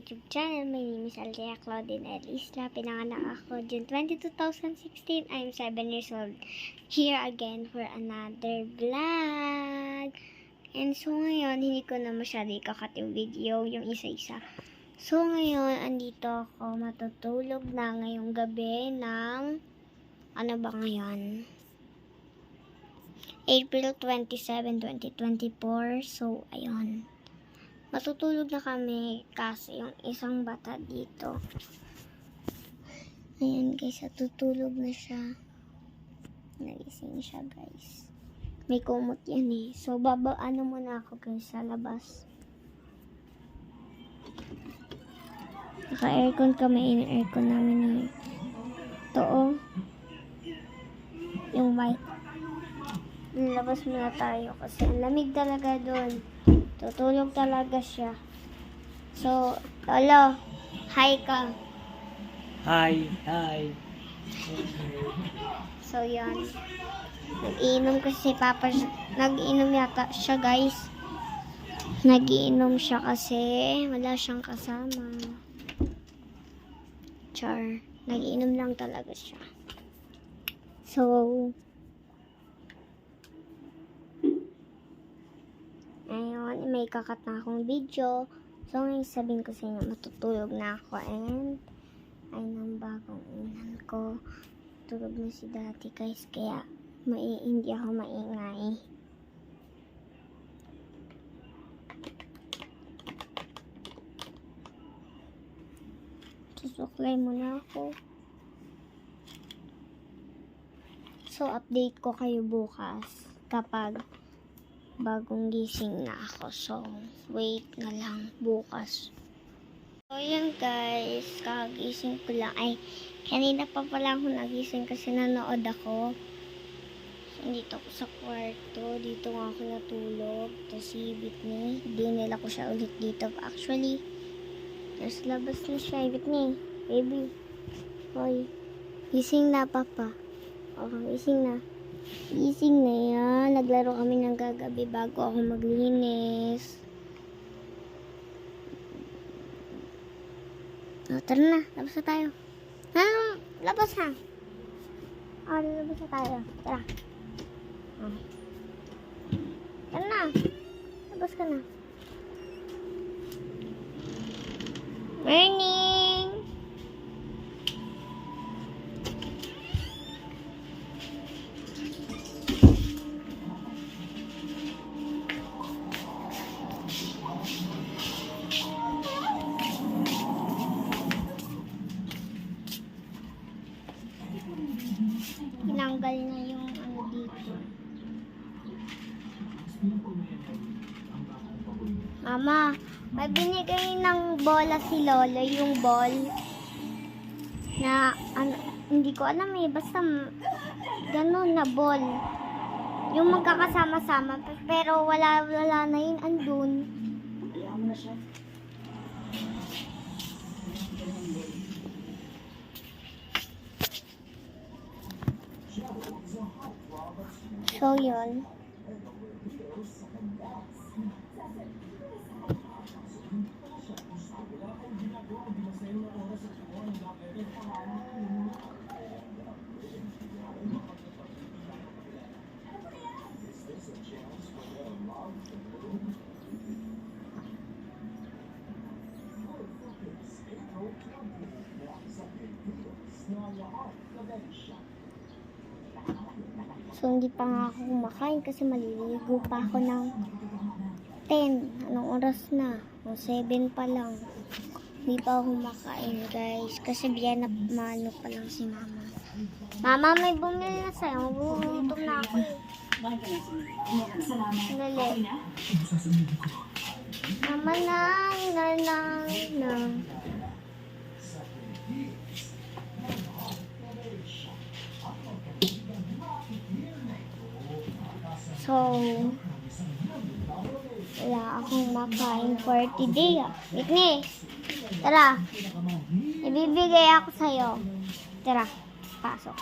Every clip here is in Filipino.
YouTube channel. My name is Aldea Claudine L. Isla. Pinanganak ako June 20, 2016. I'm 7 years old. Here again for another vlog. And so ngayon, hindi ko na masyado ikakat yung video, yung isa-isa. So ngayon, andito ako, matutulog na ngayong gabi ng, ano ba ngayon? April 27, 2024. So, ayun. Matutulog na kami kasi yung isang bata dito. Ayan guys, tutulog na siya. Nagising siya guys. May kumot yan eh. So, ano muna ako guys sa labas. Naka-aircon kami. In-aircon namin eh. Ito oh. Yung white. Labas muna tayo kasi ang lamig talaga doon. Tutulog talaga siya. So, Lolo, hi ka. Hi, hi. So, yan. Nag-iinom kasi Papa. Nag-iinom yata siya, guys. Nag-iinom siya kasi wala siyang kasama. Char. Nag-iinom lang talaga siya. So, ayun, may kakat na akong video. So, ngayon sabihin ko sa inyo, matutulog na ako. And, ayun ang bagong inan ko. Tulog na si dati guys. Kaya, hindi ako maingay. Susuklay muna ako. So, update ko kayo bukas kapag bagong gising na ako. So, wait na lang bukas. So, yun guys. Kagising ko lang. Ay, kanina pa pala ako nagising kasi nanood ako. So, dito ako sa kwarto. Dito nga ako natulog. Tapos si Whitney. Dinala ko siya ulit dito. Actually, nasa labas na siya. Whitney, baby. Hoy. Gising na, Papa. Okay, gising na. Gising na yan. Naglaro kami ng gagabi bago ako maglinis. Oh, tara na. Labas na tayo. Labas na. Labas na tayo. Tara. Tara na. Labas ka na. Morning! Tinanggal na yung ano dito. Mama, may binigay ng bola si Lolo, yung ball na ano, hindi ko alam eh, basta ganun na ball. Yung magkakasama-sama, pero wala na yun, andun. So, yun. So, hindi pa nga ako kumakain kasi maliligo pa ako ng 10. Anong oras na? O 7 pa lang. Hindi pa ako kumakain, guys. Kasi biyan na mano pa lang si Mama. Mama, may bumili na sa'yo. Gutom na ako eh. Dali. Mama na. So, wala akong makain for today. Whitney, tara. Ibibigay ako sa'yo. Tara, pasok.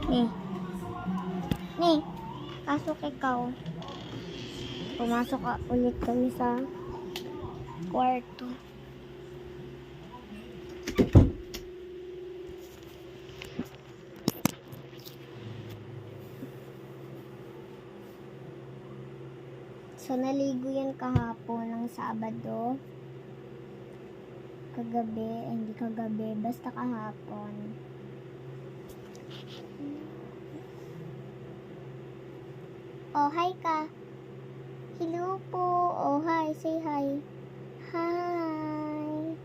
Ni, pasok ikaw. Pumasok ka ulit kami sa kwarto. So, naligo yan kahapon ng Sabado. Kagabi, hindi kagabi, basta kahapon. Oh, hi ka. Hello po. Oh, hi. Say hi. Hi.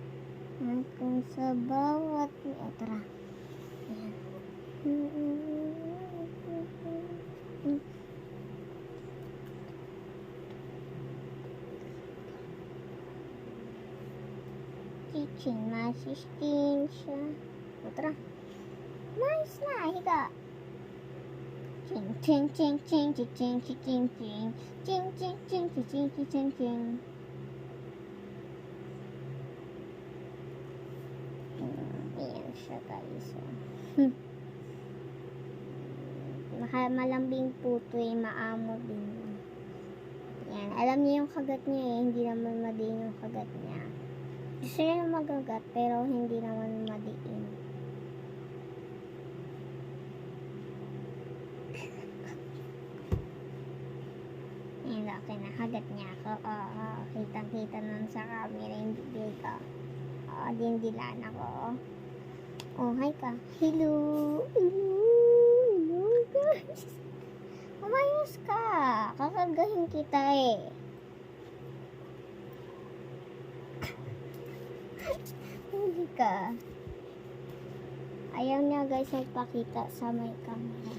At kung sa bawat... tara. Ayan. Teaching assistant siya. Tara. Nice na. Higa. Ching ching ching ching ching ching ching ching ching ching ching ching ching ching ching ching. Ayan siya guys. Malambing puto eh, maamo din. Yan, alam niya yung kagat niya eh, hindi naman madiin yung kagat niya. Gusto niya magagat pero hindi naman madiin. Yan, laki na kagat niya ako. Kitang-kita nun sa camera yung bibig ko. Dindilan ako. Oh, hi ka. Hello. Hello guys. Umayos ka. Kakargahin kita eh. Hindi ka. Ayaw niya guys magpakita sa may camera.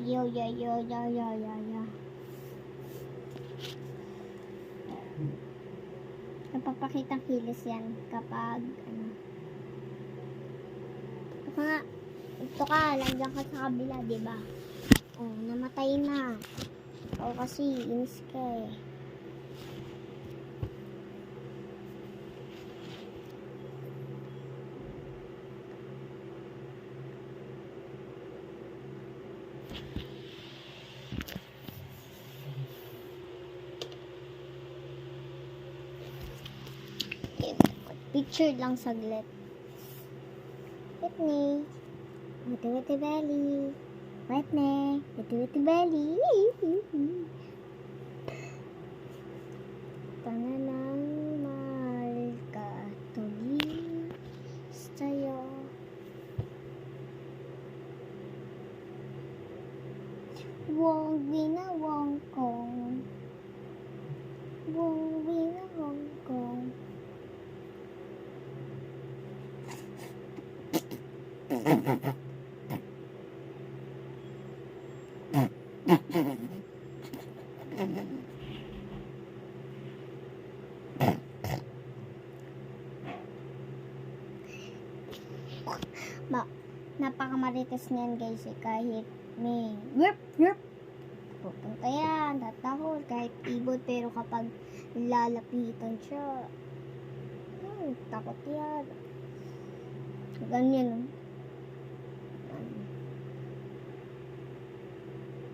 Yo. Napapakitang kilos yan kapag ito ka, lagyan ka sa kabila, diba? Oh, namatay na. O kasi, inis ka eh. Picture lang saglit. Whitney. Witty belly. Whitney. Witty belly. Pananang mahal ka tuloy sa'yo. Wong winawong kong. Wong winawong kong. Napakamarites niyan guys eh, kahit may pupunta yan, tatahol kahit ibon, pero kapag lalapitan siya takot yan. Ganyan.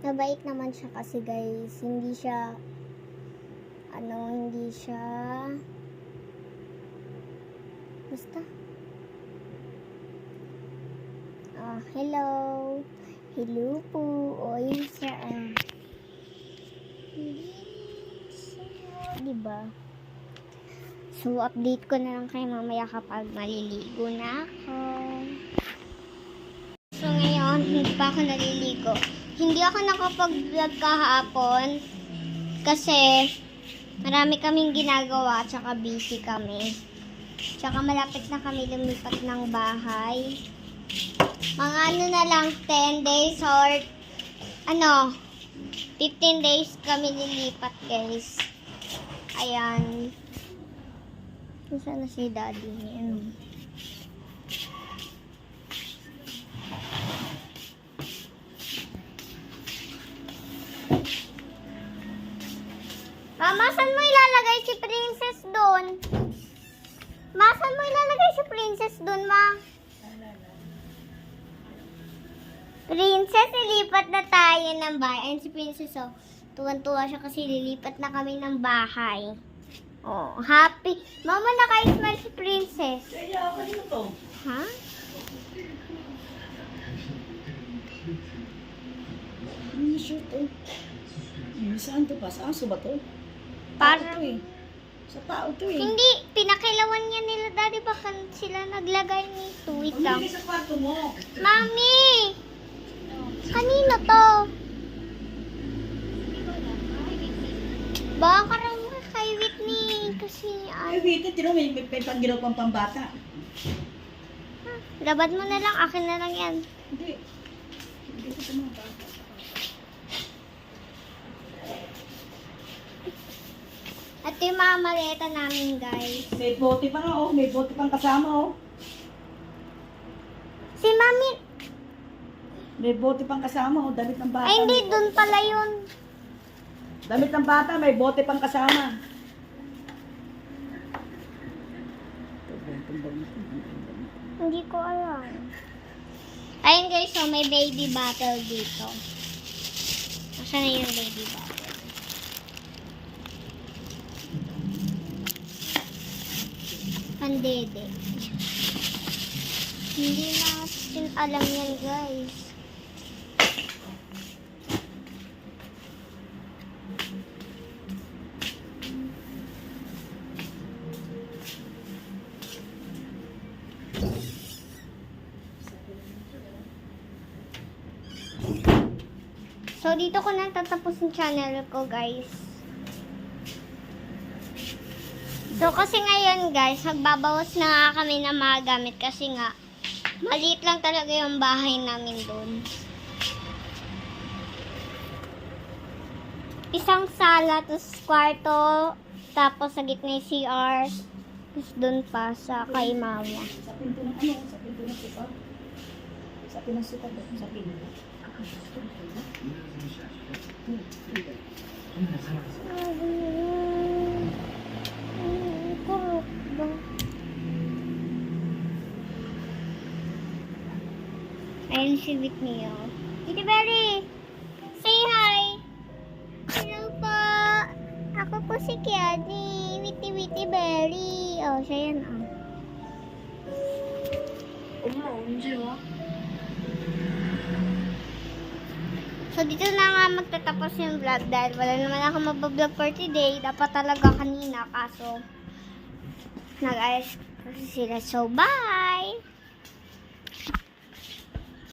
Mabait naman siya kasi guys, hindi siya basta hello po. O yun siya diba? So update ko na lang kayo mamaya kapag maliligo na ako. So ngayon hindi pa ako naliligo. Hindi ako nakapag-vlog kahapon kasi marami kaming ginagawa tsaka busy kami. Tsaka malapit na kami lumipat ng bahay. Mga na lang 10 days or 15 days kami lilipat guys. Ayan. Saan na si daddy? Ayan. Mama, saan mo ilalagay si Princess doon? Ma, saan mo ilalagay si Princess doon, ma? Princess, ilipat na tayo ng bahay. Ayan si Princess, oh. Tuwan-tuwa siya kasi lilipat na kami ng bahay. Oh, happy. Mama, naka-smile si Princess. Kaya ako dito. Ha? t-shirt, oh. Saan to pa? Sa aso ba to? Parang, Tao to eh. Sa tao to eh. hindi, pinakilawan niya nila, daddy, baka sila naglagay nito. Wait lang. Bumili sa kwarto mo. Mami! Kanino to? Baka raw kay Whitney. Kasi, Ay, wait, tino, may pangginaw pang pambata. labad mo na lang. Akin na lang yan. Hindi. Hindi ko ito mga bata. At yung mga maleta namin, guys. May bote pa nga, oh. May bote pang kasama, oh. Si Mami, May bote pang kasama, oh. Damit ng bata. ay hindi, dun pala yun. Damit ng bata, may bote pang kasama. Hindi ko alam. Ayun guys, so may baby bottle dito. Nasaan na yung baby bottle? Pandede. Hindi natin alam yan guys. So, dito ko na tatapos yung channel ko, guys. So, kasi ngayon, guys, magbabawas na nga kami ng mga gamit kasi nga, maliit lang talaga yung bahay namin doon. Isang sala, tapos kwarto, tapos sa gitna yung CR, tapos doon pa sa kay mama. Sa pinto ng ano? Sa pinto ng suka? Sa pinto ng suka ba? Sa pinto. Ayun si Whitney, oh. Titi Berry! Say hi! Hello po! Ako po si Kiani. Witty Berry. Oh, siya yan, oh. So, dito na nga magtatapos yung vlog dahil wala naman ako mabablog for today. Dapat talaga kanina, kaso nag-ayos kasi sila. So, bye!